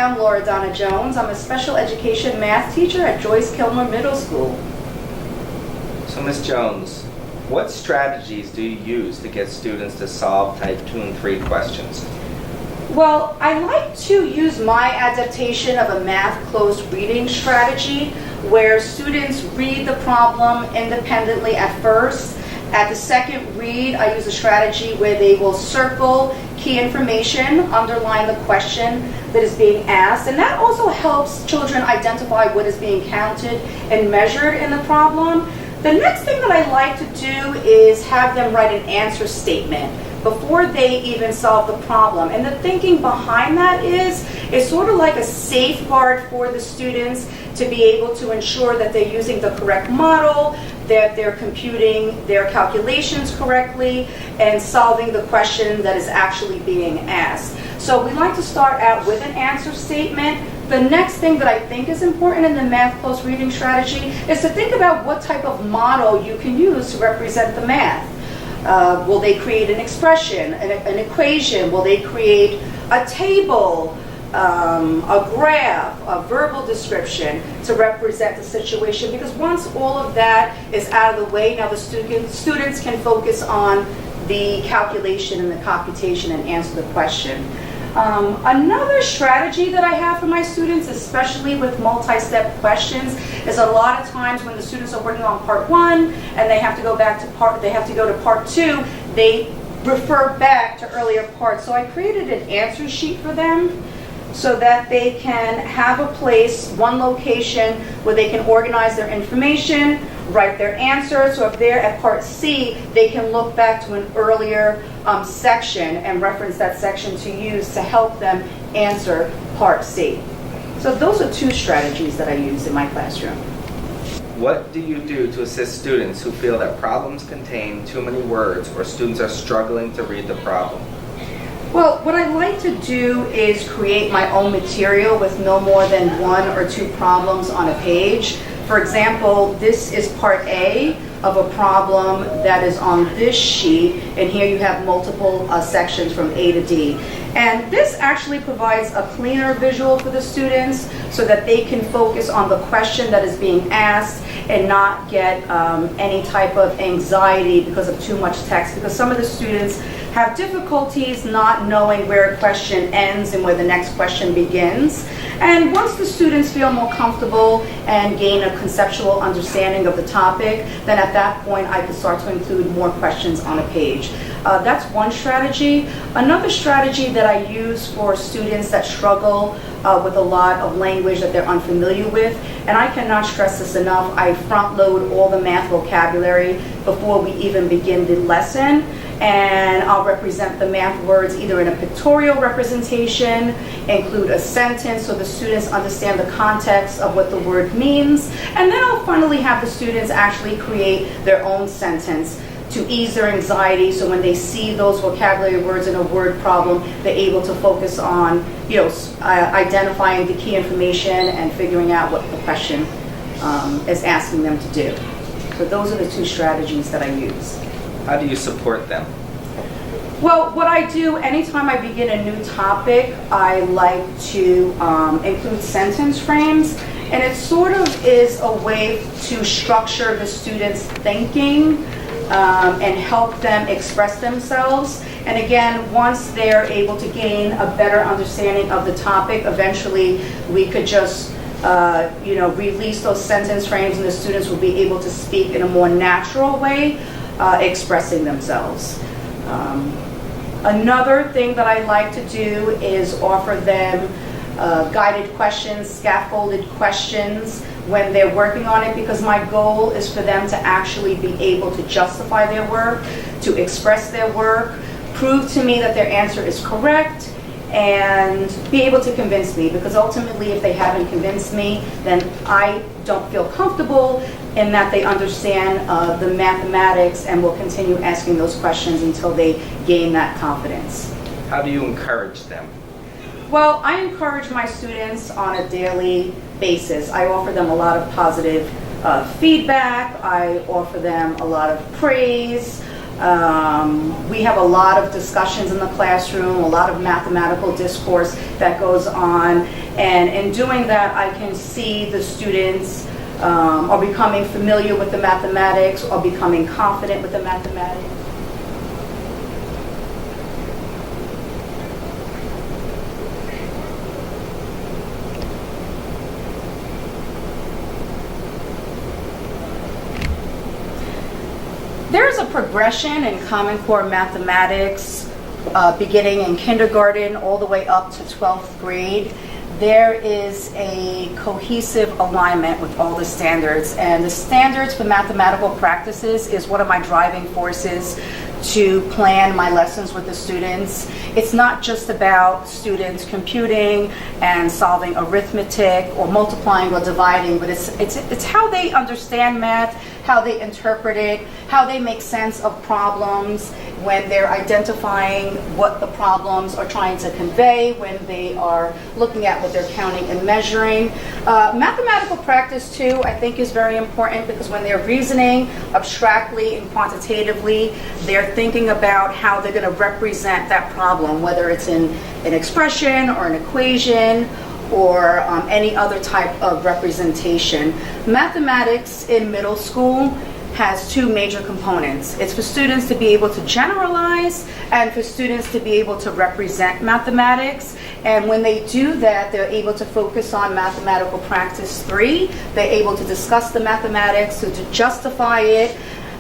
I'm Laura Donna Jones. I'm a special education math teacher at Joyce Kilmer Middle School. So Ms. Jones, what strategies do you use to get students to solve type 2 and 3 questions? Well, I like to use my adaptation of a math closed reading strategy where students read the problem independently at first. At the second read, I use a strategy where they will circle key information, underline the question that is being asked, and that also helps children identify what is being counted and measured in the problem. The next thing that I like to do is have them write an answer statement before they even solve the problem. And the thinking behind that is it's sort of like a safeguard for the students to be able to ensure that they're using the correct model, that they're computing their calculations correctly, and solving the question that is actually being asked. So we like to start out with an answer statement. The next thing that I think is important in the math close reading strategy is to think about what type of model you can use to represent the math. Will they create an expression, an equation? Will they create a table, a graph, a verbal description to represent the situation? Because once all of that is out of the way, now the students can focus on the calculation and the computation and answer the question. Another strategy that I have for my students, especially with multi-step questions, is a lot of times when the students are working on part 1 and they have to go back to part 2, they refer back to earlier parts. So I created an answer sheet for them so that they can have a place, one location, where they can organize their information, write their answer. So if they're at part C, they can look back to an earlier section and reference that section to use to help them answer part C. So those are 2 strategies that I use in my classroom. What do you do to assist students who feel that problems contain too many words or students are struggling to read the problem? Well, what I like to do is create my own material with no more than 1 or 2 problems on a page. For example, this is part A of a problem that is on this sheet, and here you have multiple sections from A to D. And this actually provides a cleaner visual for the students so that they can focus on the question that is being asked and not get any type of anxiety because of too much text, because some of the students have difficulties not knowing where a question ends and where the next question begins. And once the students feel more comfortable and gain a conceptual understanding of the topic, then at that point I can start to include more questions on a page. That's one strategy. Another strategy that I use for students that struggle with a lot of language that they're unfamiliar with, and I cannot stress this enough, I front load all the math vocabulary before we even begin the lesson. And I'll represent the math words either in a pictorial representation, include a sentence so the students understand the context of what the word means, and then I'll finally have the students actually create their own sentence to ease their anxiety, so when they see those vocabulary words in a word problem, they're able to focus on, identifying the key information and figuring out what the question is asking them to do. So those are the 2 strategies that I use. How do you support them? Well, what I do anytime I begin a new topic, I like to include sentence frames, and it sort of is a way to structure the students' thinking and help them express themselves. And again, once they're able to gain a better understanding of the topic, eventually we could just release those sentence frames and the students will be able to speak in a more natural way, expressing themselves. Another thing that I like to do is offer them guided questions, scaffolded questions when they're working on it, because my goal is for them to actually be able to justify their work, to express their work, prove to me that their answer is correct, and be able to convince me, because ultimately if they haven't convinced me, then I don't feel comfortable in that they understand the mathematics and will continue asking those questions until they gain that confidence. How do you encourage them? Well, I encourage my students on a daily basis. I offer them a lot of positive feedback. I offer them a lot of praise. We have a lot of discussions in the classroom, a lot of mathematical discourse that goes on, And in doing that, I can see the students are becoming familiar with the mathematics or becoming confident with the mathematics. There's a progression in Common Core mathematics beginning in kindergarten all the way up to 12th grade. There is a cohesive alignment with all the standards, and the standards for mathematical practices is one of my driving forces to plan my lessons with the students. It's not just about students computing and solving arithmetic or multiplying or dividing, but it's how they understand math, how they interpret it, how they make sense of problems when they're identifying what the problems are trying to convey, when they are looking at what they're counting and measuring. Mathematical practice, too, I think is very important because when they're reasoning abstractly and quantitatively, they're thinking about how they're going to represent that problem, whether it's in an expression or an equation or any other type of representation. Mathematics in middle school has two major components. It's for students to be able to generalize and for students to be able to represent mathematics. And when they do that, they're able to focus on mathematical practice 3. They're able to discuss the mathematics, to justify it,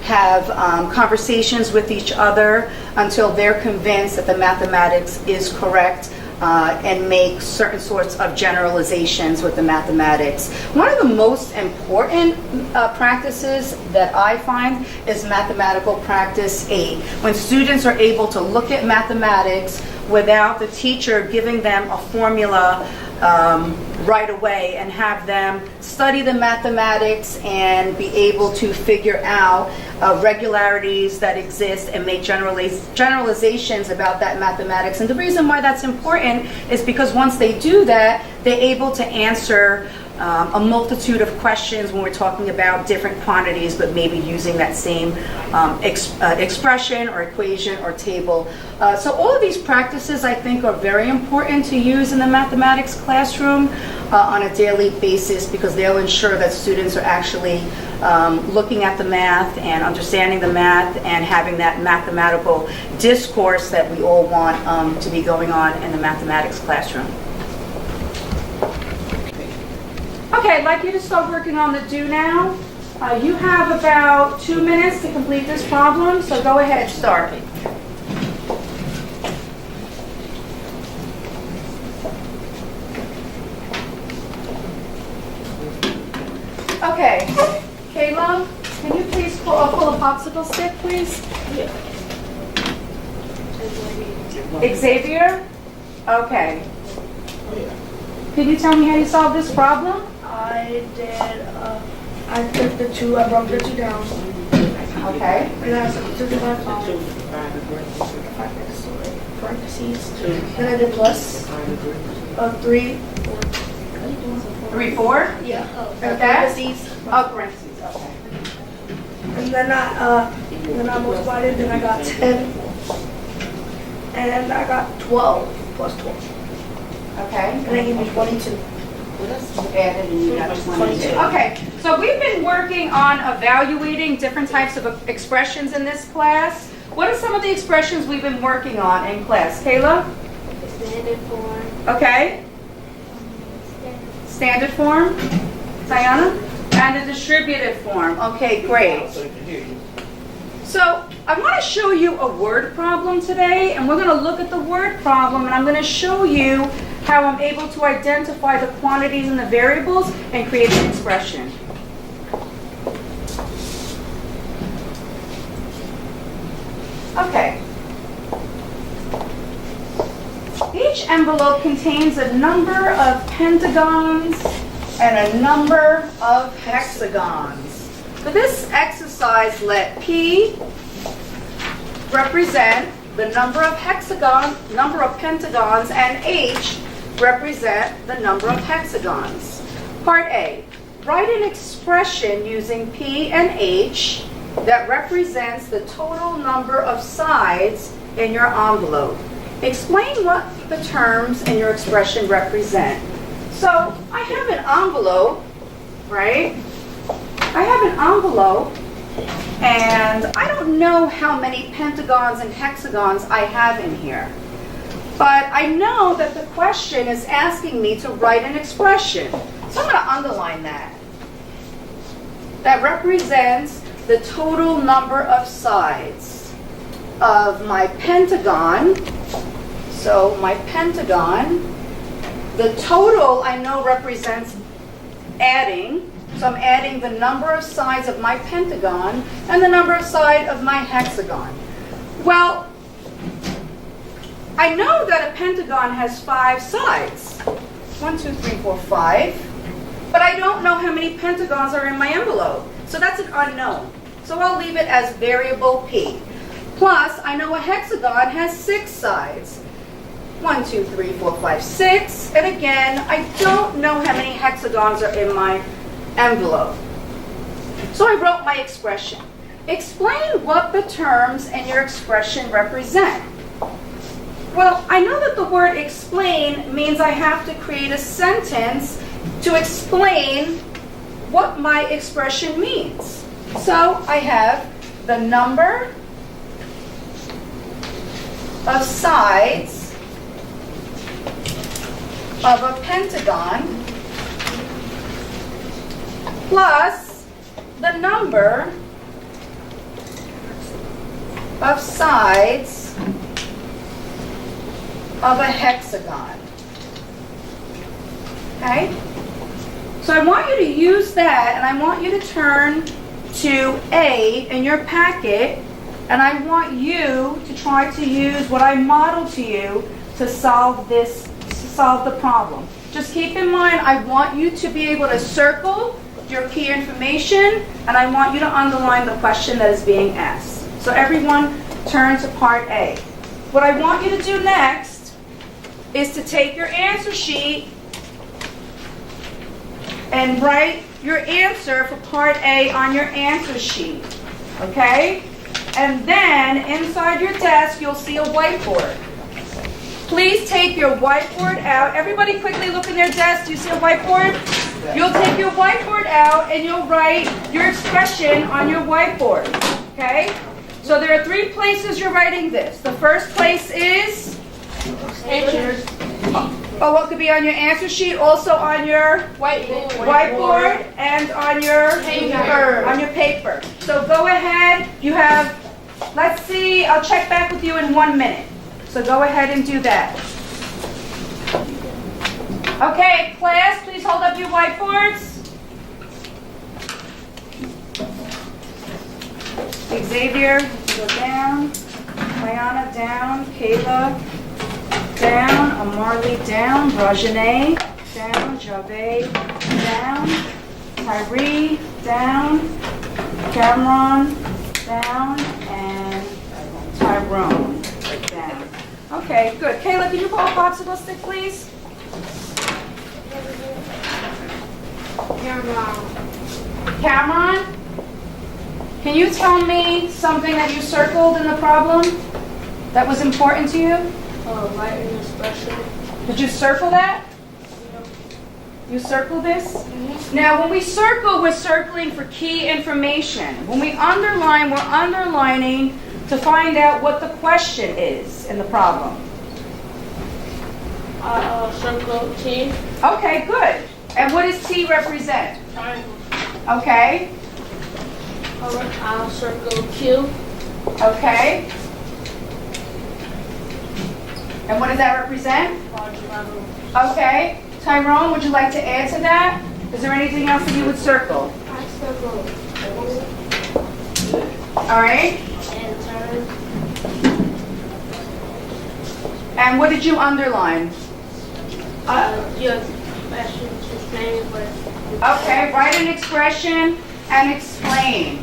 have conversations with each other until they're convinced that the mathematics is correct, and make certain sorts of generalizations with the mathematics. One of the most important practices that I find is mathematical practice 8. When students are able to look at mathematics without the teacher giving them a formula right away and have them study the mathematics and be able to figure out regularities that exist and make generalizations about that mathematics. And the reason why that's important is because once they do that, they're able to answer a multitude of questions when we're talking about different quantities, but maybe using that same expression or equation or table. So all of these practices, I think, are very important to use in the mathematics classroom on a daily basis because they'll ensure that students are actually looking at the math and understanding the math and having that mathematical discourse that we all want to be going on in the mathematics classroom. Okay, I'd like you to start working on the do now. You have about 2 minutes to complete this problem, so go ahead, start. Okay, Kayla, can you please pull a popsicle stick, please? Yeah. Xavier? Okay. Can you tell me how you solved this problem? I took the 2, I broke the 2 down. Okay. And I substituted my parentheses. Then I did plus 3. 3, 4? Yeah. Okay. Parentheses. Oh, parentheses, okay. And then I multiplied it, then I got 10. And I got 12 plus 12. Okay. And they gave me 22. Added and you got 22. Okay, so we've been working on evaluating different types of expressions in this class. What are some of the expressions we've been working on in class? Kayla? Standard form. Okay. Standard form. Diana? And the distributive form. Okay, great. So I want to show you a word problem today, and we're going to look at the word problem, and I'm going to show you how I'm able to identify the quantities and the variables and create an expression. Okay. Each envelope contains a number of pentagons and a number of hexagons. For this exercise, let P represent the number of pentagons, and H represent the number of hexagons. Part A, write an expression using P and H that represents the total number of sides in your envelope. Explain what the terms in your expression represent. So I have an envelope, right? I have an envelope, and I don't know how many pentagons and hexagons I have in here. But I know that the question is asking me to write an expression. So I'm going to underline that. That represents the total number of sides of my pentagon. So my pentagon, the total I know represents adding. So I'm adding the number of sides of my pentagon and the number of sides of my hexagon. Well, I know that a pentagon has 5 sides. 1, 2, 3, 4, 5. But I don't know how many pentagons are in my envelope. So that's an unknown. So I'll leave it as variable P. Plus, I know a hexagon has 6 sides. 1, 2, 3, 4, 5, 6. And again, I don't know how many hexagons are in my envelope. So I wrote my expression. Explain what the terms in your expression represent. Well, I know that the word explain means I have to create a sentence to explain what my expression means. So I have the number of sides of a pentagon plus the number of sides of a hexagon. Okay? So I want you to use that, and I want you to turn to A in your packet, and I want you to try to use what I modeled to you to solve the problem. Just keep in mind, I want you to be able to circle your key information, and I want you to underline the question that is being asked. So everyone turn to part A. What I want you to do next is to take your answer sheet and write your answer for part A on your answer sheet. Okay? And then inside your desk, you'll see a whiteboard. Please take your whiteboard out. Everybody quickly look in their desk. Do you see a whiteboard? You'll take your whiteboard out and you'll write your expression on your whiteboard. Okay? So there are 3 places you're writing this. The first place is? Answers. Oh, what could be on your answer sheet? Also on your whiteboard and on your paper. On your paper. So go ahead. You have, let's see, I'll check back with you in 1 minute. So go ahead and do that. Okay, class, please hold up your whiteboards. Xavier, go down. Mayana, down. Kayla, down. Amarli, down. Rajane, down. Javed, down. Tyree, down. Cameron, down. And Tyrone, down. Okay, good. Kayla, can you pull a popsicle stick, please? Cameron, can you tell me something that you circled in the problem that was important to you? Write an expression. Did you circle that? You circle this? Now, when we circle, we're circling for key information. When we underline, we're underlining to find out what the question is in the problem. Circle T. Okay, good. And what does T represent? Triangle. Okay, I'll circle Q. okay. And what does that represent? Quadrilateral. Okay. Tyrone, would you like to add to that? Is there anything else that you would circle? I circle All right. and turn. And what did you underline? Your expression is name, but Okay, write an expression and explain.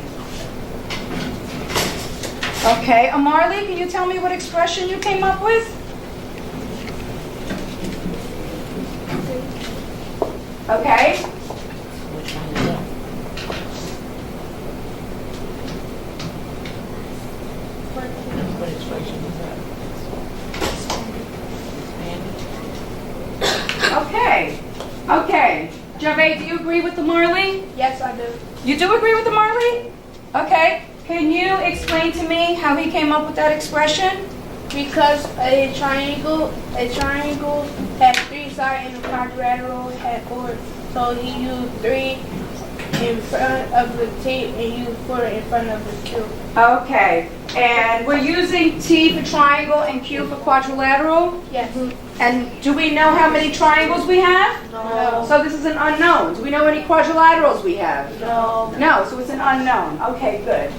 Okay, Amarli, can you tell me what expression you came up with? Okay. What expression is that? Okay, Okay. Javed, do you agree with the Marley? Yes, I do. You do agree with the Marley? Okay. Can you explain to me how he came up with that expression? Because a triangle had 3 sides and a quadrilateral had 4. So he used 3 in front of the tape and used 4 in front of the cube. Okay. And we're using T for triangle and Q for quadrilateral? Yes. And do we know how many triangles we have? No. So this is an unknown. Do we know any quadrilaterals we have? No. No, so it's an unknown. Okay, good.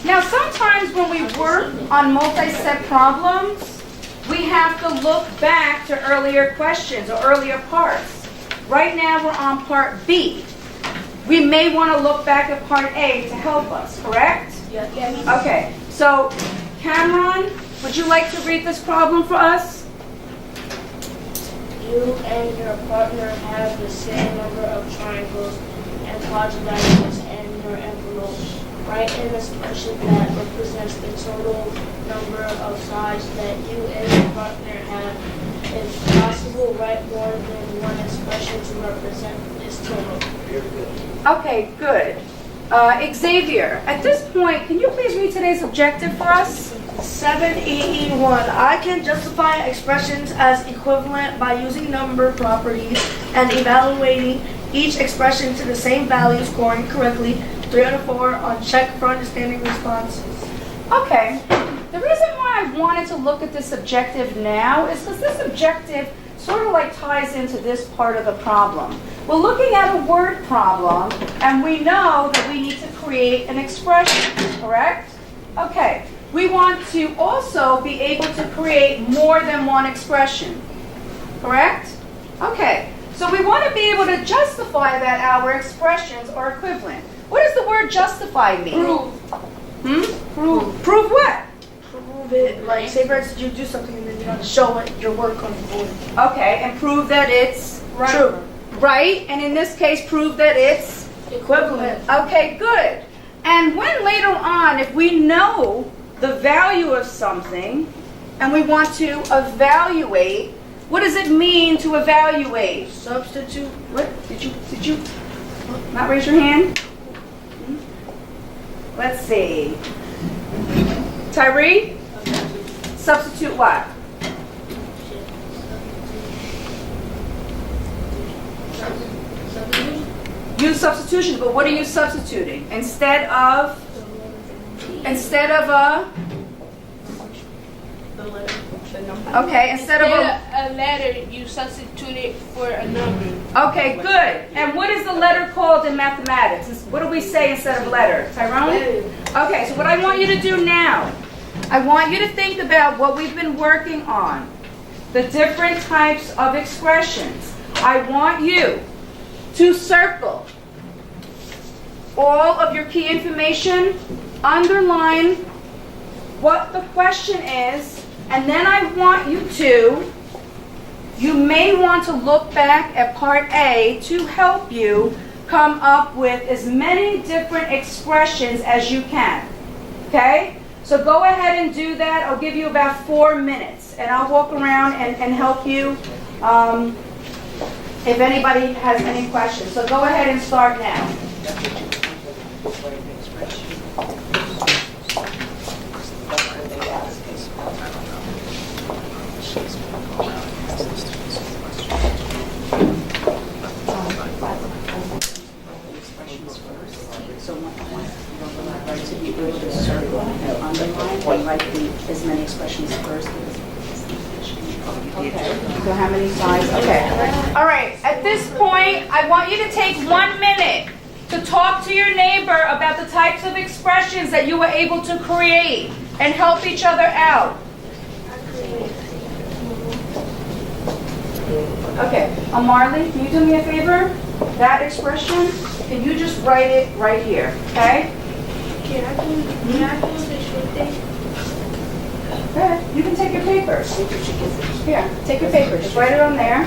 Now sometimes when we work on multi-step problems, we have to look back to earlier questions or earlier parts. Right now we're on part B. We may want to look back at part A to help us, correct? Yes. Okay, so Cameron, would you like to read this problem for us? You and your partner have the same number of triangles and quadrilaterals in your envelope. Write an expression that represents the total number of sides that you and your partner have. If possible, write more than one expression to represent this total. Okay, good. Xavier, at this point, can you please read today's objective for us? 7E1. I can justify expressions as equivalent by using number properties and evaluating each expression to the same value, scoring correctly 3 out of 4 on check for understanding responses. Okay. The reason why I wanted to look at this objective now is because this objective sort of like ties into this part of the problem. We're looking at a word problem, and we know that we need to create an expression, correct? Okay. We want to also be able to create more than one expression, correct? Okay. So we want to be able to justify that our expressions are equivalent. What does the word justify mean? Prove. Prove what? Prove it. Like, say for instance, you do something and then you gotta show it, your work on the board. Okay, and prove that it's Right. true. Right, and in this case, prove that it's Equivalent. okay, good. And when later on, if we know the value of something and we want to evaluate, what does it mean to evaluate? Substitute. What? Did you not raise your hand? Let's see. Tyree? Substitute what? Use substitution, but what are you substituting? Instead of a, okay, instead of a letter, you substitute it for a number. okay, good. And what is the letter called in mathematics? What do we say instead of letter? Tyrone? Okay, so what I want you to do now, I want you to think about what we've been working on, the different types of expressions. I want you to circle all of your key information, underline what the question is, and then I want you may want to look back at part A to help you come up with as many different expressions as you can. Okay? So go ahead and do that. I'll give you about 4 minutes, and I'll walk around and help you if anybody has any questions. So go ahead and start now. As many expressions first. Okay. So how many sides? Okay. All right. At this point, I want you to take 1 minute to talk to your neighbor about the types of expressions that you were able to create and help each other out. Okay. Marley, can you do me a favor? That expression, can you just write it right here? Okay? Can I do the short thing? Go ahead. You can take your papers. Here, take your paper. Just write it on there.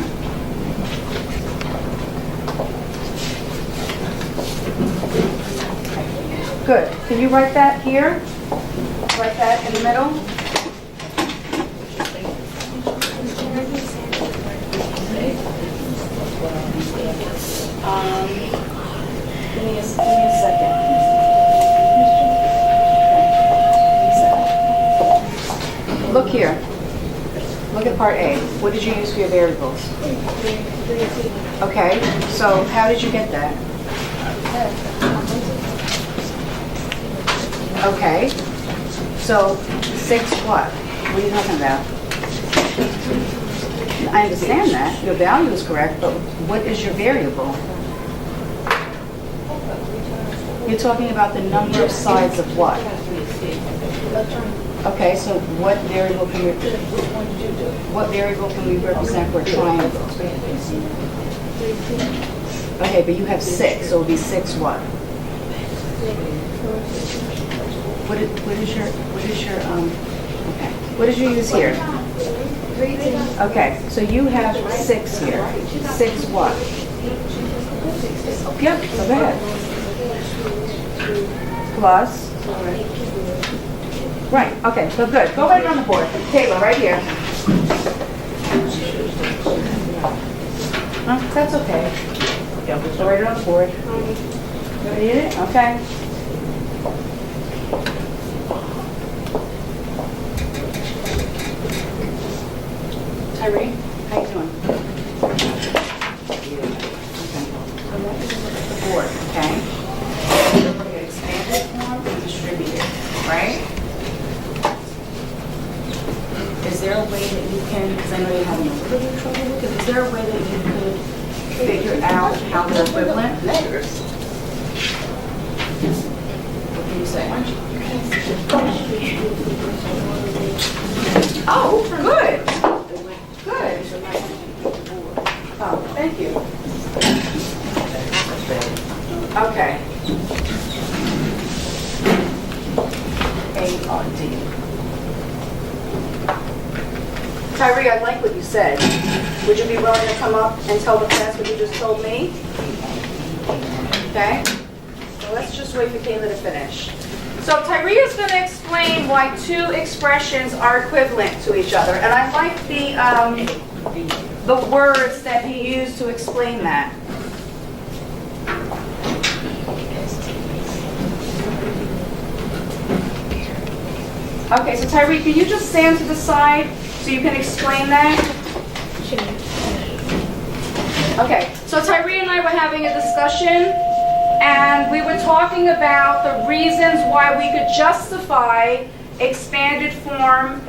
Good. Can you write that here? Write that in the middle. Give me a second. Look here. Look at part A. What did you use for your variables? Okay, so how did you get that? Okay, so 6 what? What are you talking about? I understand that. Your value is correct, but what is your variable? You're talking about the number of sides of what? Okay, so what variable can we represent for a triangle? Okay, but you have 6, so it would be 6 what? What did you use here? Okay, so you have 6 here. 6 what? Yep, so go ahead. Plus. Right, okay, so good. Go right on the board. Taylor, right here. That's okay. Go right on the board. You need it? Okay. Tyree, how you doing? Board, okay? Expanded form and distributed, right? Is there a way that you can, because I know you're having a little bit of trouble with it, is there a way that you could figure out how they're equivalent? What can you say? Oh, good. Good. Oh, thank you. Okay. A-R-D. Tyree, I like what you said. Would you be willing to come up and tell the class what you just told me? Okay? So let's just wait for Kayla to finish. So Tyree is going to explain why 2 expressions are equivalent to each other. And I like the words that he used to explain that. Okay, so Tyree, can you just stand to the side so you can explain that? Okay, so Tyree and I were having a discussion, and we were talking about the reasons why we could justify expanded form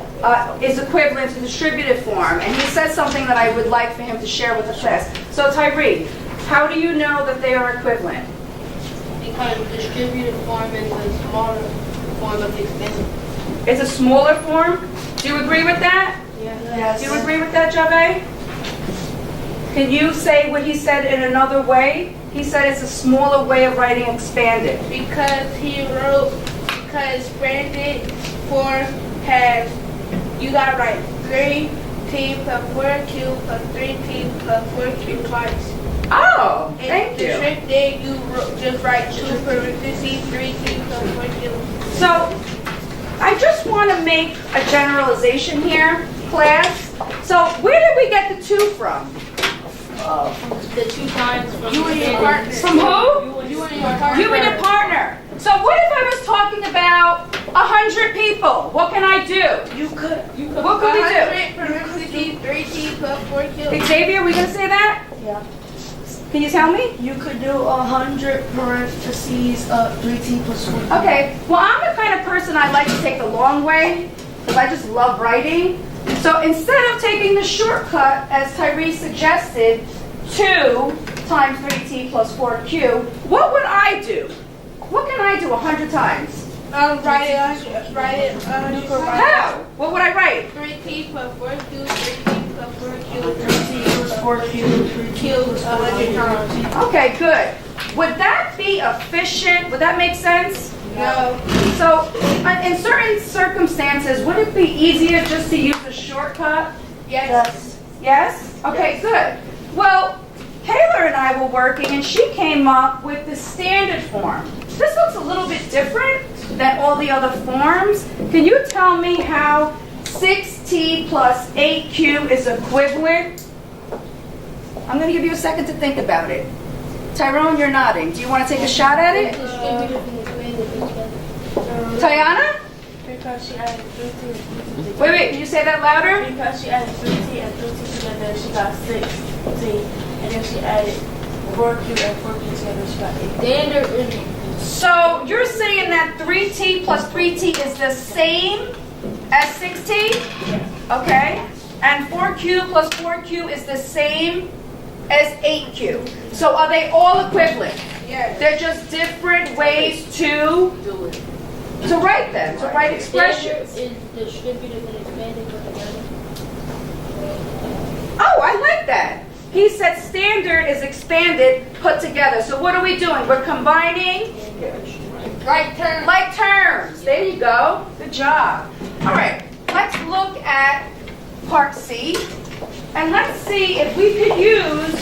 is equivalent to distributed form. And he said something that I would like for him to share with the class. So Tyree, how do you know that they are equivalent? Because distributed form is a smaller form of expanded. It's a smaller form? Do you agree with that? Yes. Do you agree with that, Jave? Can you say what he said in another way? He said it's a smaller way of writing expanded. Because expanded form has, you gotta write 3t plus 4q plus 3t plus 4q twice. Oh, thank you. Distributed, you just write 2 parentheses, 3t plus 4q. So, I just want to make a generalization here, class. So, where did we get the 2 from? The 2 times from you and your partner. From who? You and your partner. You and your partner. So, what if I was talking about 100 people? What can I do? What could we do? 100 parentheses, 3t plus 4q. Xavier, are we going to say that? Yeah. Can you tell me? You could do 100 parentheses 3t plus 4. Okay, well, I'm the kind of person I like to take the long way, because I just love writing. So instead of taking the shortcut, as Tyree suggested, 2 times 3t plus 4q, what would I do? What can I do 100 times? Write it. How? What would I write? 3t plus 4q, 3t plus 4q, 3t plus 4q, 3q plus 4q. Okay, good. Would that be efficient? Would that make sense? No. So, in certain circumstances, would it be easier just to use a shortcut? Yes. Yes? Okay, good. Well, Taylor and I were working, and she came up with the standard form. This looks a little bit different than all the other forms. Can you tell me how 6t plus 8q is equivalent? I'm going to give you a second to think about it. Tyrone, you're nodding. Do you want to take a shot at it? Tayana? Because she added 13. Wait, can you say that louder? Because she added 3T and 3T together, she got 6T. And then she added 4Q and 4Q together, she got 8. Standard. So you're saying that 3T plus 3T is the same as 6T? Okay. And 4Q plus 4Q is the same as 8Q. So are they all equivalent? Yes. They're just different ways to write them, to write expressions. Is distributed and expanded together. Oh, I like that. He said standard is expanded, put together. So what are we doing? We're combining like terms. There you go. Good job. All right, let's look at part C. And let's see if we could use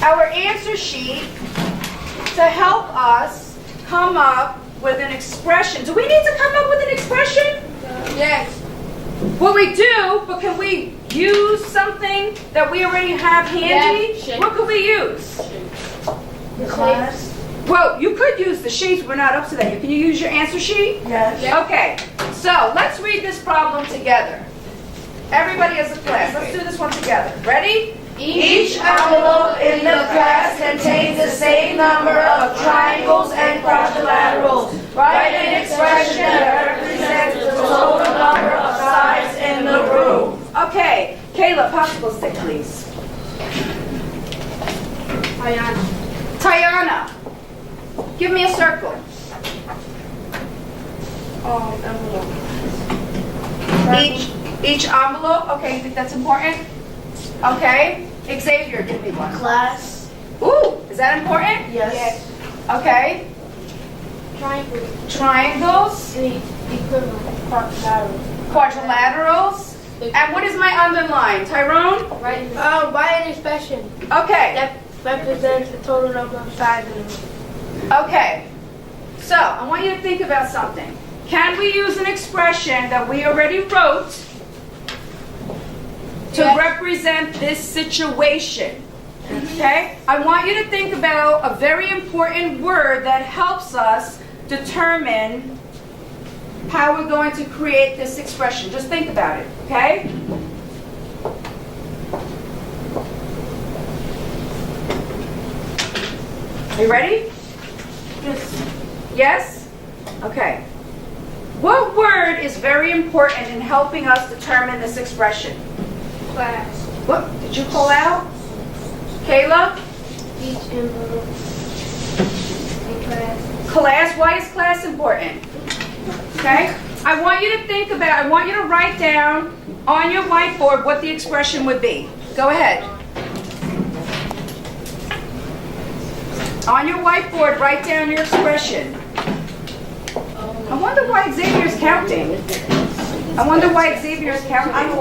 our answer sheet to help us come up with an expression. Do we need to come up with an expression? Yes. Well, we do, but can we use something that we already have handy? Yeah, What could we use? The class. Well, you could use the sheets. We're not up to that. Can you use your answer sheet? Yes. Okay, so let's read this problem together. Everybody as a class. Let's do this one together. Ready? Each envelope in the class contains the same number of triangles and quadrilaterals. Write an expression that represents the total number of sides in the room. Okay, Caleb, popsicle stick, please. Tayana, give me a circle. Envelope. Each envelope. Okay, you think that's important? Okay. Xavier, give me one. Class. Ooh, is that important? Yes. Okay. Triangles. Triangles. Equivalent. Quadrilaterals. Quadrilaterals. And what is my underline? Tyrone? Write an expression Okay. that represents the total number of sides in the room. Okay. So, I want you to think about something. Can we use an expression that we already wrote to represent this situation? Okay? I want you to think about a very important word that helps us determine how we're going to create this expression. Just think about it, okay? Are you ready? Yes. Yes? Okay. What word is very important in helping us determine this expression? Class. What did you call out? Kayla? Each envelope in class. Class. Why is class important? Okay? I want you to I want you to write down on your whiteboard what the expression would be. Go ahead. On your whiteboard, write down your expression. I wonder why Xavier's counting. I wonder why Xavier's counting.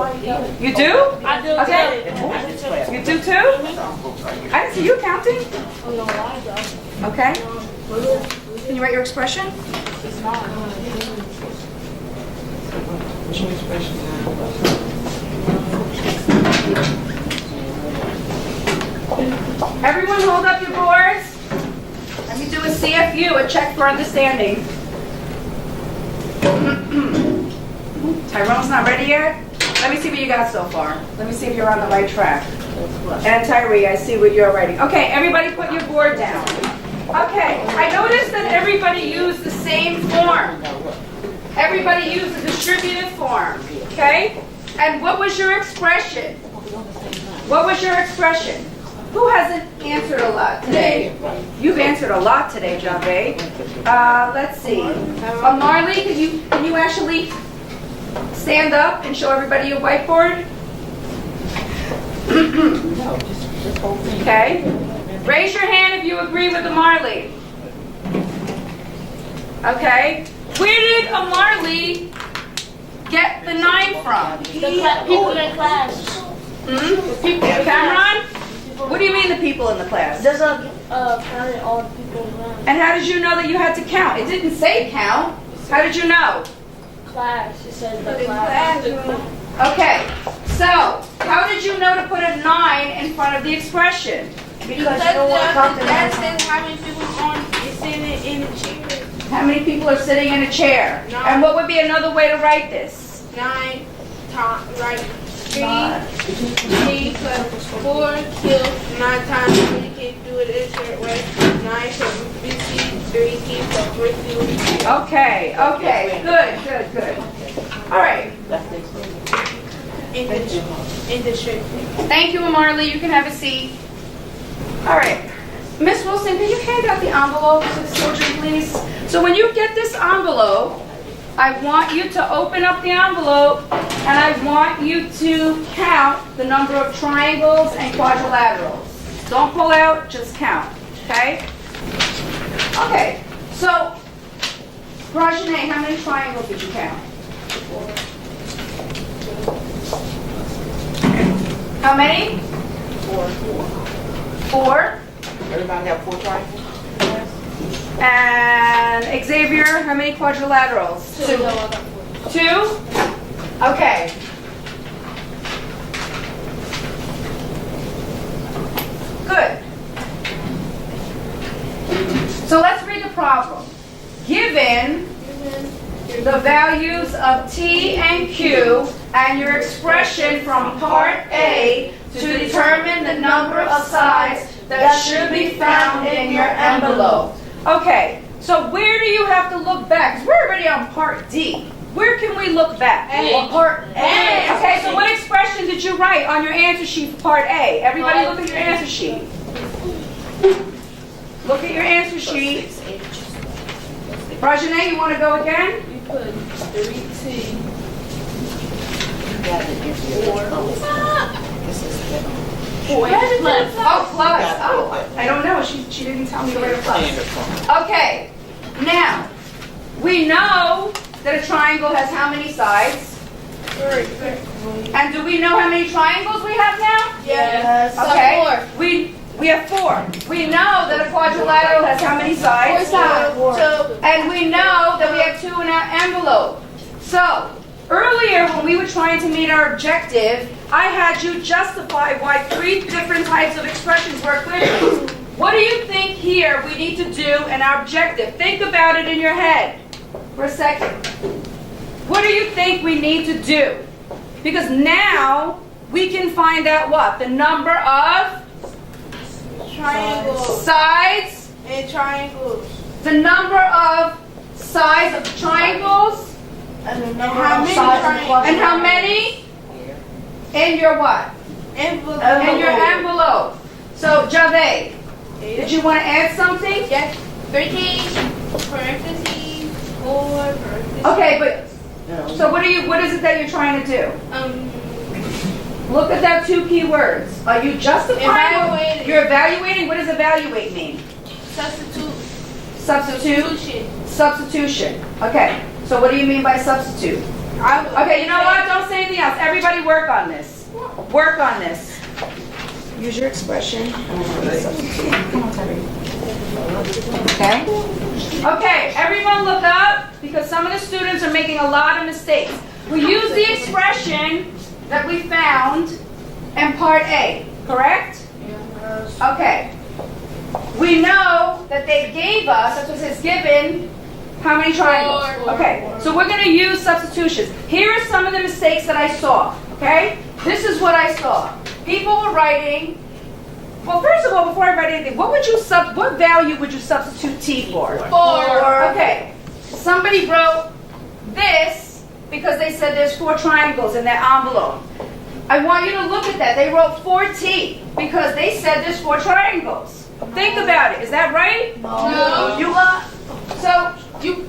You do? I do. Okay. You do too? I didn't see you counting. Oh, no, I don't. Okay. Can you write your expression? It's not. Everyone hold up your boards. Let me do a CFU, a check for understanding. Tyrone's not ready yet? Let me see what you got so far. Let me see if you're on the right track. And Tyree, I see what you're writing. Okay, everybody put your board down. Okay, I noticed that everybody used the same form. Everybody used the distributive form, okay? And what was your expression? What was your expression? Who hasn't answered a lot today? You've answered a lot today, Jave. Let's see. Marley, can you actually stand up and show everybody your whiteboard? No, just whole thing. Okay. Raise your hand if you agree with Marley. Okay. Where did Marley get the 9 from? People in class. Cameron? What do you mean the people in the class? There's a Counted all the people in class. And how did you know that you had to count? It didn't say count. How did you know? Class. It says the class. Okay. So, how did you know to put a 9 in front of the expression? Because you don't want to count them. that says how many people is sitting in the chair. How many people are sitting in a chair? Nine. And what would be another way to write this? 9 times, right? 3 plus 4 kills 9 times. We can do it in a certain way. 9 plus 3 plus 4 kills. Okay, good. All right. In the straight. Thank you, Marley. You can have a seat. All right. Miss Wilson, can you hand out the envelope to the children, please? So when you get this envelope, I want you to open up the envelope and I want you to count the number of triangles and quadrilaterals. Don't pull out, just count, okay? Okay, so, Rajane, how many triangles did you count? 4. How many? 4. 4. Everybody have 4 triangles? And Xavier, how many quadrilaterals? 2. 2? Okay. Good. So let's read the problem. Given the values of T and Q and your expression from part A to determine the number of sides that should be found in your envelope. Okay, so where do you have to look back? 'Cause we're already on part D. Where can we look back? A. Part A. Okay, so what expression did you write on your answer sheet for part A? Everybody look at your answer sheet. Look at your answer sheet. Rajane, you want to go again? You put 3T. You got it in 4. This is 4. Oh, plus. Oh, I don't know. She didn't tell me to write a plus. Okay, now, we know that a triangle has how many sides? 3. And do we know how many triangles we have now? Yes. Okay. We have 4. We know that a quadrilateral has how many sides? 4 sides. And we know that we have 2 in our envelope. So, earlier when we were trying to meet our objective, I had you justify why 3 different types of expressions were equivalent. What do you think here we need to do in our objective? Think about it in your head for a second. What do you think we need to do? Because now we can find out what? The number of Triangles. sides, And triangles. the number of sides of triangles, And the number How of many sides of triangles? and how many in your what? Envelope. In your envelope. So, Javed, did you want to add something? Yes. 13. Parentheses. 4. Parentheses. Okay, but so what is it that you're trying to do? Look at that 2 key words. Are you justifying? Evaluating. You're evaluating. What does evaluate mean? Substitute. Substitute. Substitution. Okay. So what do you mean by substitute? Okay, you know what? Don't say anything else. Everybody work on this. Work on this. Use your expression. Okay? Okay, everyone look up because some of the students are making a lot of mistakes. We use the expression that we found in part A, correct? Okay. We know that they gave us, that's what it says, given how many triangles? 4. Okay, so we're going to use substitutions. Here are some of the mistakes that I saw, okay? This is what I saw. People were writing, well, first of all, before I write anything, what value would you substitute T for? 4. Okay, somebody wrote this because they said there's 4 triangles in that envelope. I want you to look at that. They wrote 4T because they said there's 4 triangles. Think about it. Is that right? No. You got, so,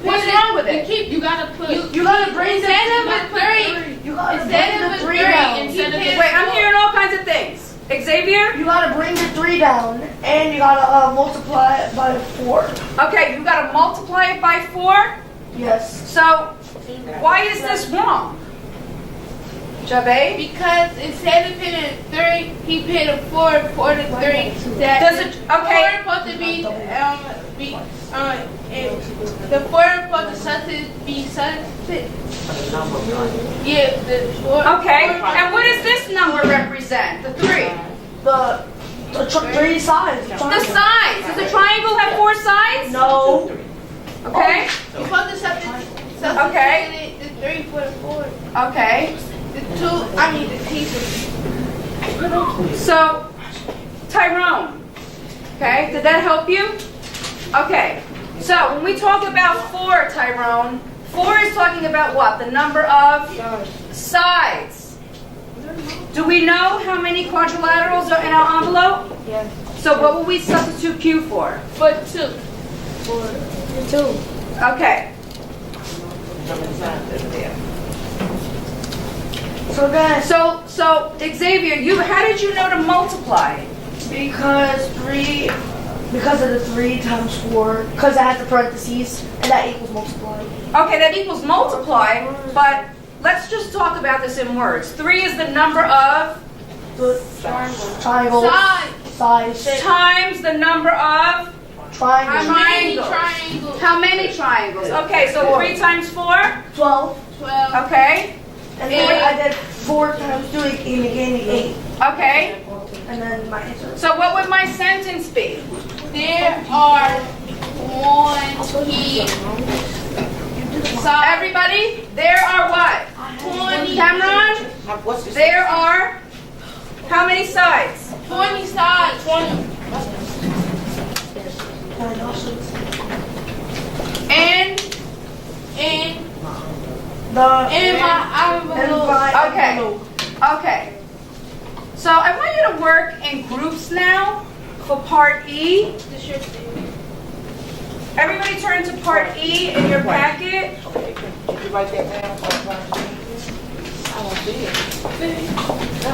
what's wrong with it? You gotta put. You gotta bring Instead of a 3. You gotta Instead bring of the a 3 3. down. Instead of a Wait, I'm hearing all kinds of things. Xavier? You gotta bring the 3 down, and you gotta multiply it by 4. Okay, you got to multiply it by 4. Yes. So, why is this wrong? Javed? Because instead of hitting 3, he hit a 4 for the 3. That Does it- okay. 4 supposed to be the 4 supposed to be substitute. Yeah, the 4. Okay, and what does this number represent? The 3. The Three sides. The sides. Does a triangle have 4 sides? No. Okay. You put the substitute Okay. the 3 for the 4. Okay. The 2, I mean the pieces. So, Tyrone. Okay. Did that help you? Okay. So, when we talk about 4, Tyrone, 4 is talking about what? The number of sides. Do we know how many quadrilaterals are in our envelope? Yes. So what will we substitute Q for? For 2. Okay. So then, So Xavier, how did you know to multiply? because of the 3 times 4, because it has the parentheses, and that equals multiply. Okay, that equals multiply, but let's just talk about this in words. 3 is the number of The triangles, sides, times the number of triangles, Triangles. how many triangles? Okay, so 3 times 4? 12. 12. Okay. And then I did 4 times 2, it gave me 8. Okay. And then my answer. So what would my sentence be? There are 20 sides. Everybody, there are what? 20. Cameron, there are how many sides? 20 sides. 20. And In The my envelope. Okay. Okay. So I want you to work in groups now for part E. Everybody turn to part E in your packet. Okay, did you write that down? I don't see it. No.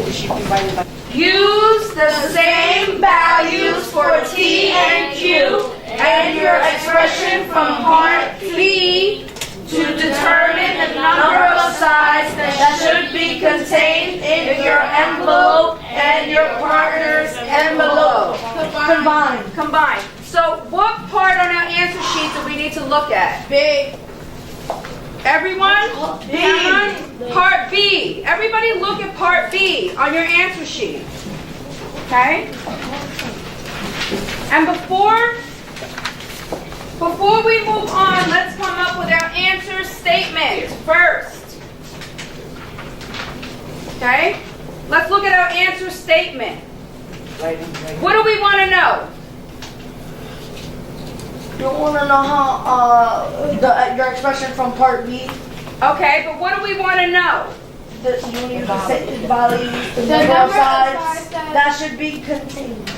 Did she write it like? Use the same values for T and Q and your expression from part B to determine the number of sides that should be contained in your envelope and your partner's envelope. combined. Combined. So what part on our answer sheet do we need to look at? Big. Everyone? B. Cameron? Part B. Everybody look at part B on your answer sheet. Okay? And before we move on, let's come up with our answer statement first. Okay? Let's look at our answer statement. What do we want to know? You want to know how your expression from part B? Okay, but what do we want to know? You use the same values, the number of sides that should be contained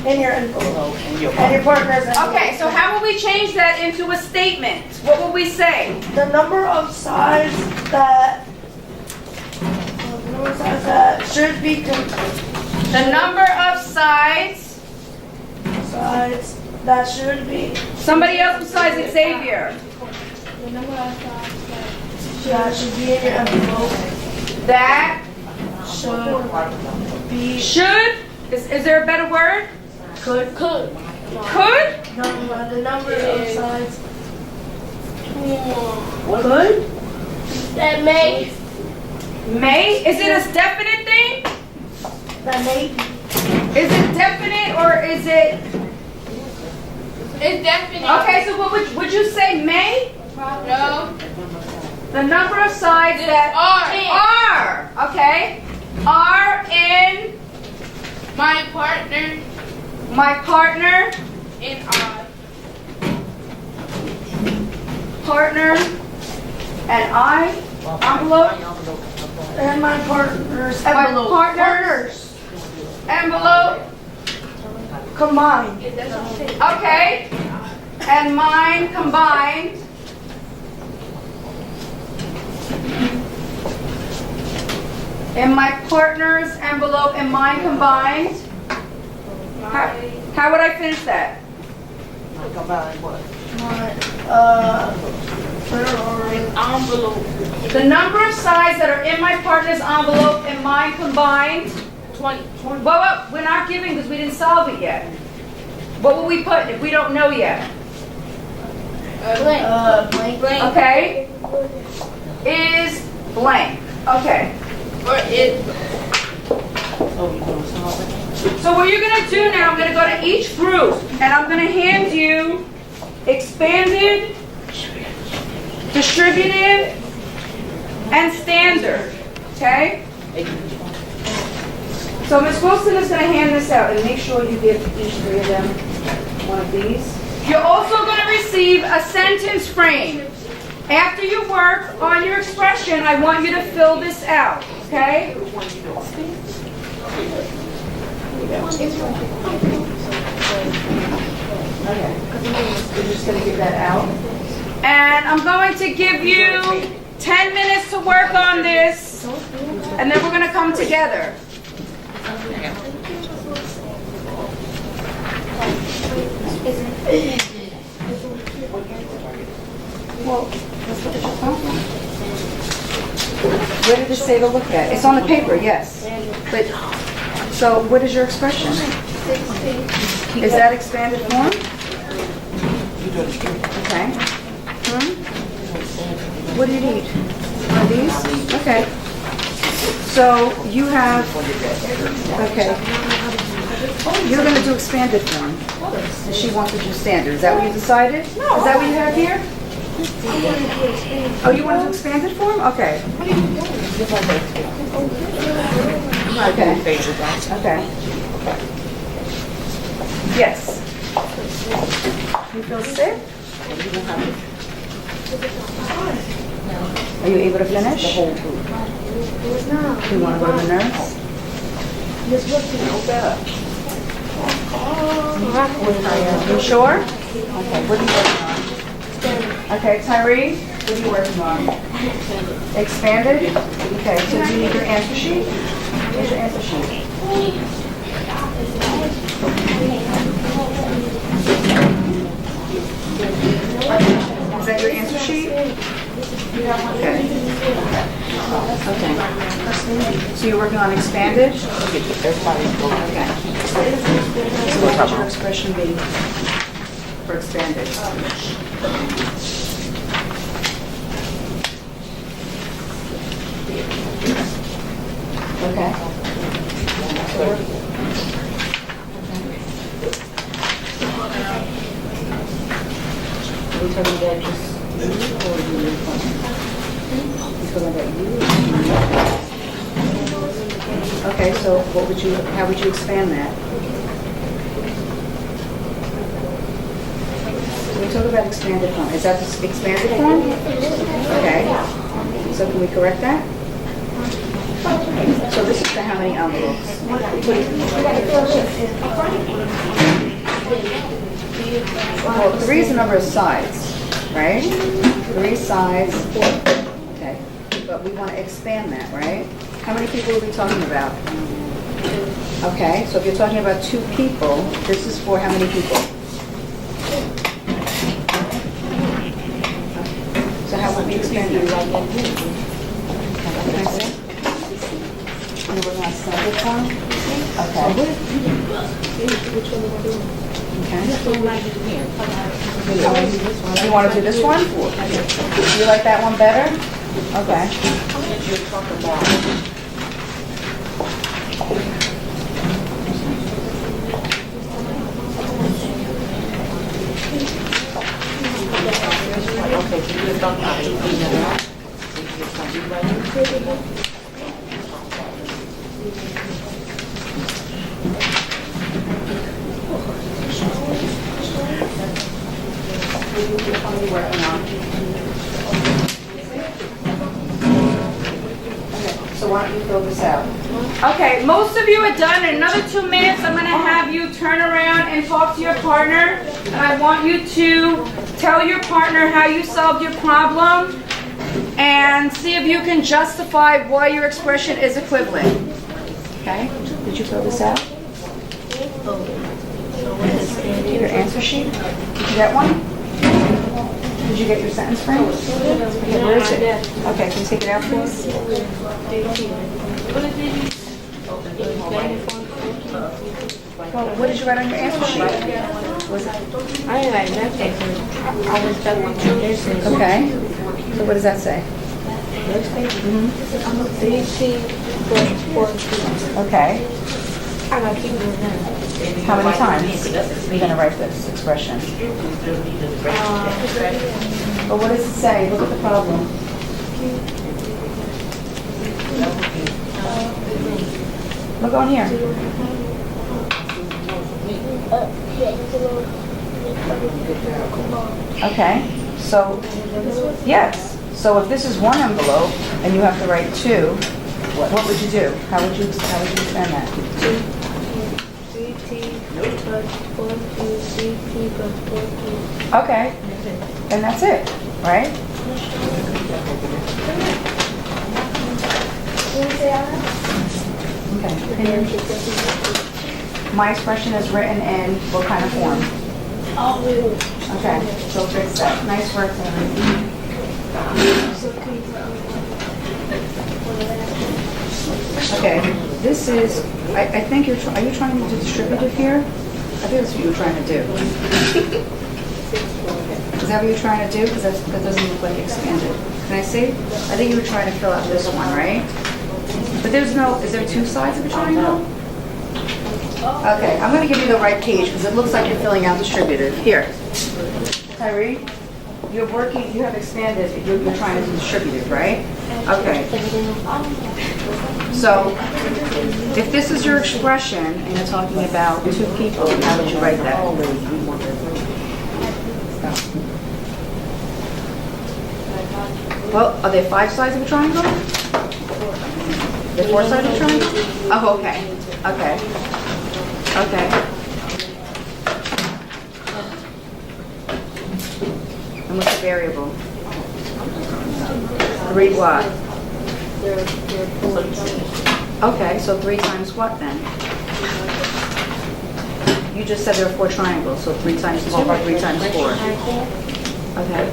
in your envelope and your partner's envelope. Okay, so how will we change that into a statement? What will we say? The number of sides that should be The number of sides. that should be Somebody else besides Xavier. The number of sides that should be in your envelope That should be should. Is there a better word? could Could? the number of sides could that may. May? Is it a definite thing? that may Is it definite or is it? It's definite. Okay, so what would you say? May? No. The number of sides that are. Okay. Are in My partner my partner. and I. Partner and I. Envelope. and my partner's My envelope. partner's envelope. Combined. Okay. And mine combined. In my partner's envelope and mine combined. How would I finish that? Combined what? Envelope. The number of sides that are in my partner's envelope and mine combined. 20. Well, we're not giving because we didn't solve it yet. What will we put if we don't know yet? Blank. Okay. Is blank. Okay. Or it. Oh, you gonna solve it? So what you're gonna do now, I'm gonna go to each group and I'm gonna hand you expanded, distributive, and standard, okay? So Ms. Wilson is gonna hand this out and make sure you give each three of them one of these. You're also gonna receive a sentence frame. After you work on your expression, I want you to fill this out, okay? Okay. We're just going to give that out. And I'm going to give you 10 minutes to work on this, and then we're going to come together. Well, let's look at your phone. Where did it say to look at? It's on the paper, yes. But, so what is your expression? Is that expanded form? Okay. What do you need? One of these? Okay. So you have, okay. You're going to do expanded form. And she wants to do standard. Is that what you decided? No. Is that what you have here? Oh, you want to do expanded form? Okay. Okay. Okay. Yes. You feel sick? Are you able to finish? You want to go to the nurse? You sure? Okay, what are you working on? Okay, Tyree, what are you working on? Expanded? Okay, so do you need your answer sheet? Here's your answer sheet. Is that your answer sheet? Okay. Okay. So you're working on expanded? Okay. So what would your expression be for expanded? Okay. Are you talking about just you or you? You talking about you? Okay, so what would you? How would you expand that? We talk about expanded form. Is that the expanded form? Okay. So can we correct that? So this is for how many envelopes? Well, 3 is the number of sides, right? 3 sides. Okay. But we want to expand that, right? How many people are we talking about? Okay, so if you're talking about 2 people, this is for how many people? So how would we expand it? Okay. And we're going to standard form? Okay. Okay. You want to do this one? You like that one better? Okay. So why don't you fill this out? Okay, most of you are done. In another 2 minutes, I'm going to have you turn around and talk to your partner. And I want you to tell your partner how you solved your problem and see if you can justify why your expression is equivalent. Okay? Did you fill this out? Your answer sheet? Did you get one? Did you get your sentence frame? Okay, where is it? Okay, can you take it out, please? Well, what did you write on your answer sheet? Was it? I didn't write nothing. I was done with this. Okay. So what does that say? Okay. I gotta keep doing that. How many times are you gonna write this expression? But what does it say? Look at the problem. Look on here. Okay, so, yes. So if this is one envelope and you have to write two, what would you do? How would you expand that? 3T plus 4Q, CT plus 4Q. Okay, and that's it, right? Okay. My expression is written in what kind of form? Okay, so fix that. Nice work, Amy. Okay, this is, I think are you trying to do distributive here? I think that's what you're trying to do. Is that what you're trying to do? Because that doesn't look like expanded. Can I see? I think you were trying to fill out this one, right? But there's no, is there two sides of a triangle? Okay, I'm going to give you the right page because it looks like you're filling out distributive. Here. Tyree, you're working, you have expanded, you're trying to do distributive, right? Okay. So, if this is your expression and you're talking about two people, how would you write that? Well, are there five sides of a triangle? There four sides of a triangle? Oh, okay. Okay. Okay. And what's the variable? 3 what? Okay, so 3 times what then? You just said there are 4 triangles, so 3 times 4 or 3 times 4. Okay.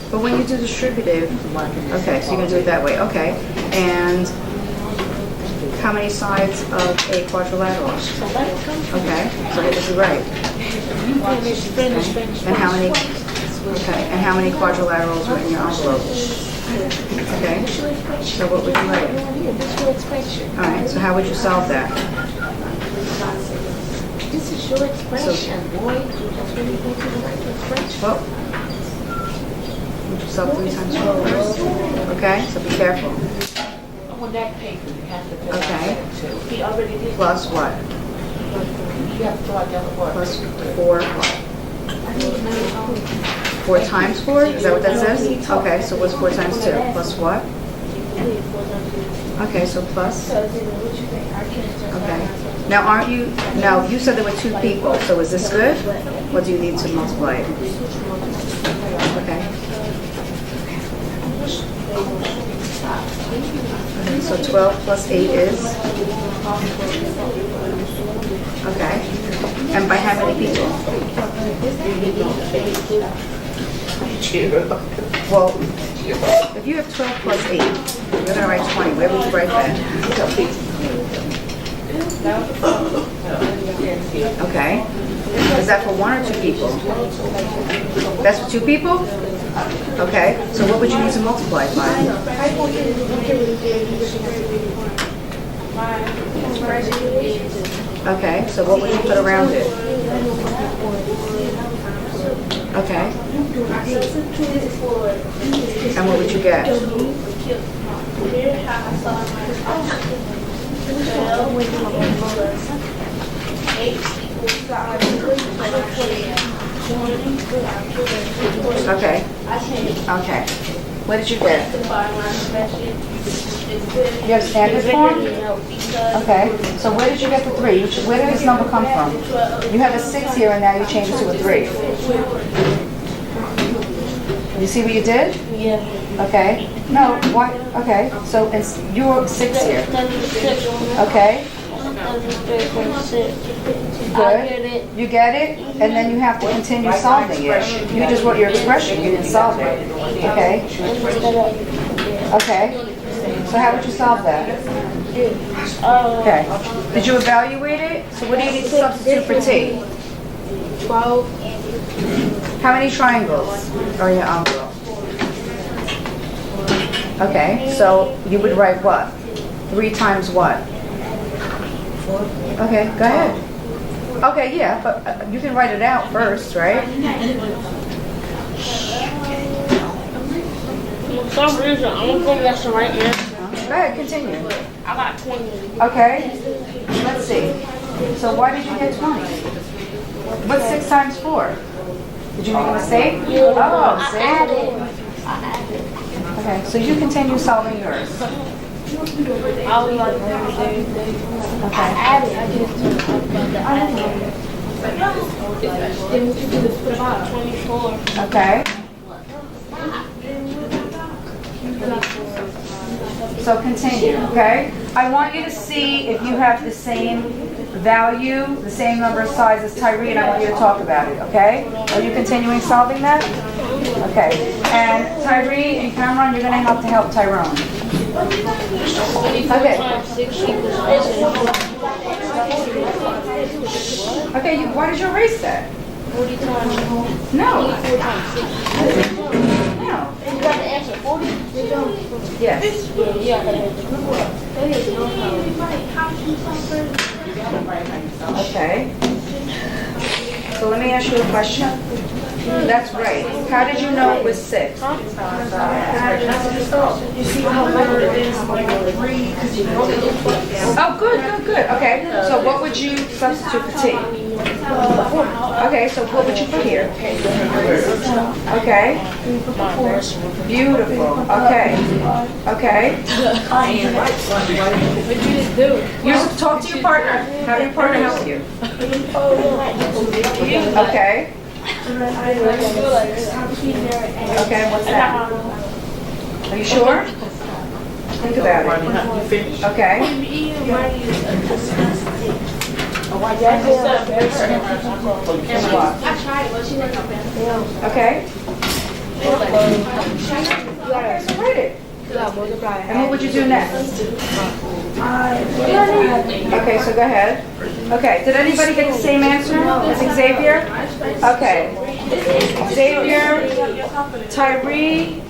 But when you do distributive, okay, so you're going to do it that way, okay. And how many sides of a quadrilateral? Okay, so what was you right? And how many? Okay, and how many quadrilaterals were in your envelope? Okay, so what would you write? All right, so how would you solve that? This is your expression, boy. Well, would you solve 3 times 4 first? Okay, so be careful. On that paper, you have to fill out Okay. that too. He already did. Plus what? You have to fill out the other words. Plus 4 what? 4 times 4? Is that what that says? Okay, so what's 4 times 2? Plus what? Okay, so plus. Okay. Now aren't you, now you said there were 2 people, so is this good? What do you need to multiply it? Okay. Okay, so 12 plus 8 is? Okay. And by how many people? Well, if you have 12 plus 8, you're going to write 20. Where would you write that? Okay. Is that for 1 or 2 people? That's for 2 people? Okay. So what would you need to multiply it by? Okay. So what would you put around it? Okay. And what would you get? Okay. Okay. What did you get? You have standard form? Okay. So where did you get the 3? Where did this number come from? You have a 6 here and now you changed it to a 3. You see what you did? Yeah. Okay. No, why? Okay. So it's you're 6 here. Okay. Good. You get it? And then you have to continue solving it. You just wrote your expression, you didn't solve it. Okay? Okay. So how would you solve that? Okay. Did you evaluate it? So what do you need to substitute for T? 12. How many triangles are in your envelope? Okay, so you would write what? 3 times what? 4. Okay, go ahead. Okay, yeah, but you can write it out first, right? For some reason, I don't think that's the right answer. Go ahead, continue. I got 20. Okay, let's see. So why did you get 20? What's 6 times 4? Did you make a mistake? Oh, see? Okay, so you continue solving yours. I was like, Okay. I 24. Okay. So continue, okay? I want you to see if you have the same value, the same number of size as Tyree, and I want you to talk about it, okay? Are you continuing solving that? Okay. And Tyree and Cameron, you're going to have to help Tyrone. 24 Okay. times 6 equals 8. Okay, why did you erase that? 40 times No. 24 times 6. No. You got the answer, 40? Yes. Yeah, I got the answer. Okay. So let me ask you a question. That's right. How did you know it was 6? You see how number is like 3 because you wrote it. Oh, good. Okay. So what would you substitute for T? Okay, so what would you put here? Okay. Beautiful. Okay. You talk to your partner. Have your partner help you. Okay. Okay, what's that? Are you sure? Think about it. Okay. Okay. Okay, so write it. And what would you do next? Okay, so go ahead. Okay, did anybody get the same answer as Xavier? Okay. Xavier, Tyree.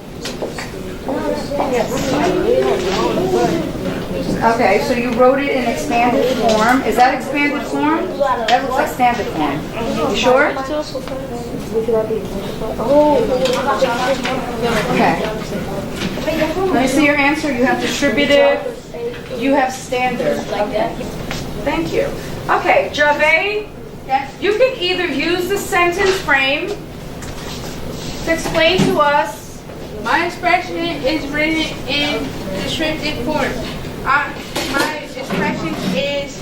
Okay, so you wrote it in expanded form. Is that expanded form? That looks like standard form. You sure? Okay. Let me see your answer. You have distributive. You have standard. Okay. Thank you. Okay, Javed, you can either use the sentence frame to explain to us. My expression is written in descriptive form. My expression is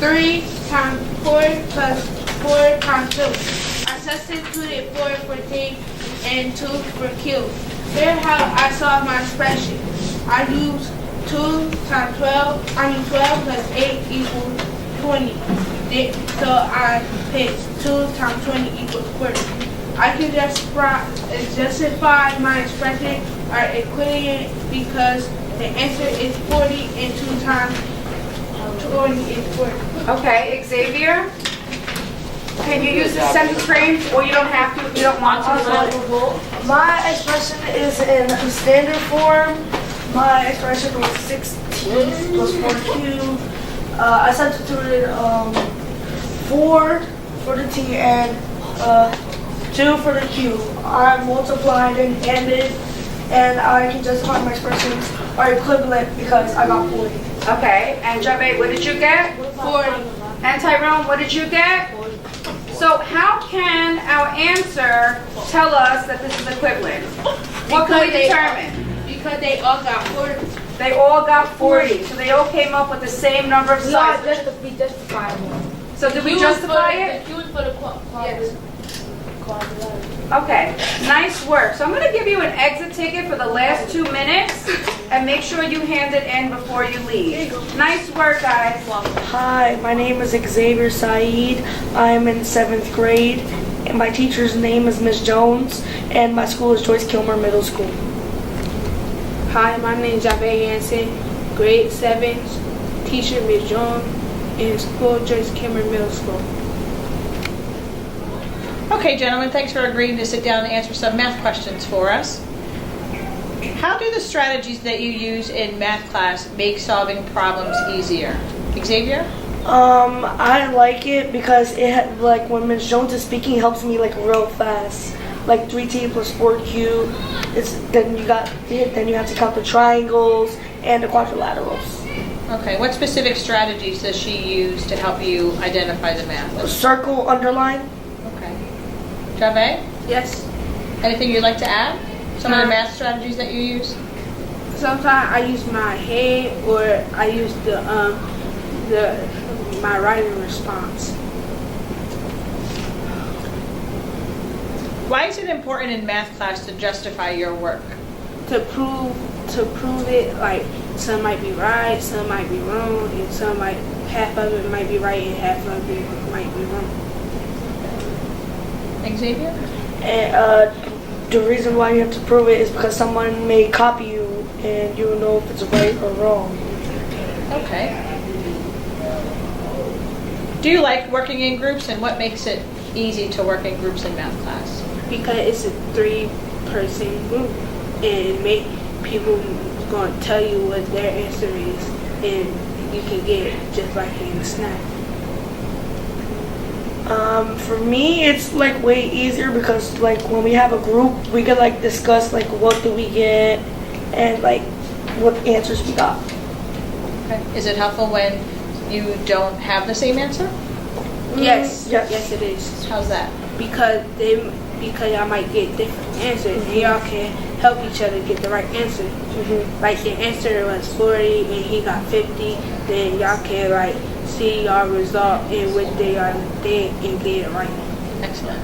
3 times 4 plus 4 times 2. I substituted 4 for take and 2 for kill. Here's how I solve my expression. I use 2 times 12 plus 8 equals 20. So I pick 2 times 20 equals 40. I can justify my expression are equivalent because the answer is 40 and 2 times 20 is 40. Okay, Xavier, can you use the sentence frame, or you don't have to if you don't want to? My expression is in standard form. My expression was 16 plus 4 cubed. I substituted 4 for the t and 2 for the cube. I multiplied and ended, and I can justify my expressions are equivalent because I got 40. Okay, and Javed, what did you get? 40. And Tyrone, what did you get? So how can our answer tell us that this is equivalent? What can we determine? Because they all got 40. They all got 40, so they all came up with the same number of sizes. So did we justify it? You was for the Yes. Okay, nice work. So I'm going to give you an exit ticket for the last 2 minutes, and make sure you hand it in before you leave. Nice work, guys. Hi, my name is Xavier Saeed. I'm in 7th grade. And my teacher's name is Miss Jones, and my school is Joyce Kilmer Middle School. Hi, my name is Javed Hansen, grade 7, teacher Ms. Jones, in school Joyce Kimmer Middle School. Okay, gentlemen, thanks for agreeing to sit down and answer some math questions for us. How do the strategies that you use in math class make solving problems easier? Xavier? I like it because like when Ms. Jones is speaking, it helps me like real fast. Like 3t plus 4q. Then you have to count the triangles and the quadrilaterals. Okay, what specific strategies does she use to help you identify the math? Circle, underline. Okay. Javed? Yes. Anything you'd like to add? Some of the math strategies that you use? Sometimes I use my head or I use my writing response. Why is it important in math class to justify your work? To prove it, like some might be right, some might be wrong, and half of it might be right and half of it might be wrong. Xavier? And the reason why you have to prove it is because someone may copy you and you know if it's right or wrong. Okay. Do you like working in groups, and what makes it easy to work in groups in math class? Because it's a 3-person group and people going to tell you what their answer is and you can get it just like in a snap. For me, it's like way easier because like when we have a group, we can like discuss like what do we get and like what answers we got. Okay. Is it helpful when you don't have the same answer? Yes, yes. yes it is. How's that? Because y'all might get different answers and y'all can help each other get the right answer. Like the answer was 40 and he got 50, then y'all can like see y'all result and what they are think and get it right. Excellent.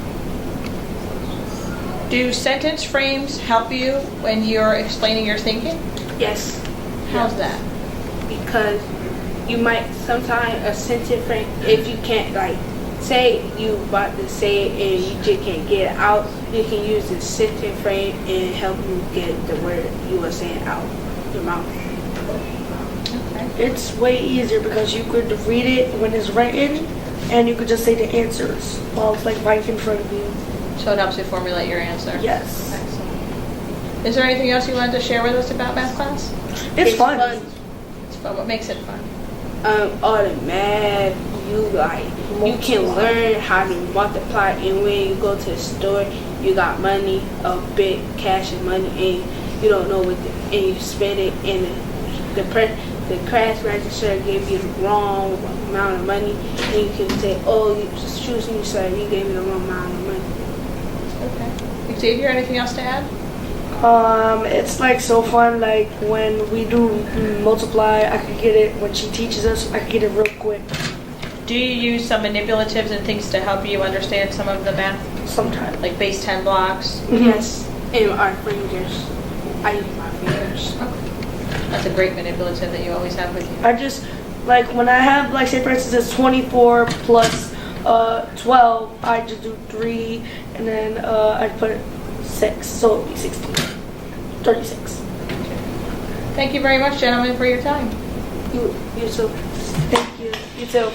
Do sentence frames help you when you're explaining your thinking? Yes. How's that? Because you might sometimes a sentence frame, if you can't like say you about to say it and you just can't get it out, you can use the sentence frame and help you get the word you were saying out your mouth. Okay. It's way easier because you could read it when it's written and you could just say the answers while it's like right in front of you. So it helps you formulate your answer? Yes. Excellent. Is there anything else you wanted to share with us about math class? It's fun. It's fun. What makes it fun? All the math, you can learn how to multiply, and when you go to the store, you got money, a big cash and money, and you don't know and you spend it, and the cash register gave you the wrong amount of money, and you can say, oh, excuse me, sir, you gave me the wrong amount of money. Okay. Xavier, anything else to add? It's like so fun, like when we do multiply, I could get it, when she teaches us, I could get it real quick. Do you use some manipulatives and things to help you understand some of the math? Sometimes. Like base 10 blocks? Yes, and our fingers. I use my fingers. That's a great manipulative that you always have with you. I just, like when I have, like say for instance, it's 24 plus 12, I just do 3, and then I put 6, so it'll be 16. 36. Thank you very much, gentlemen, for your time. You too. Thank you. You too.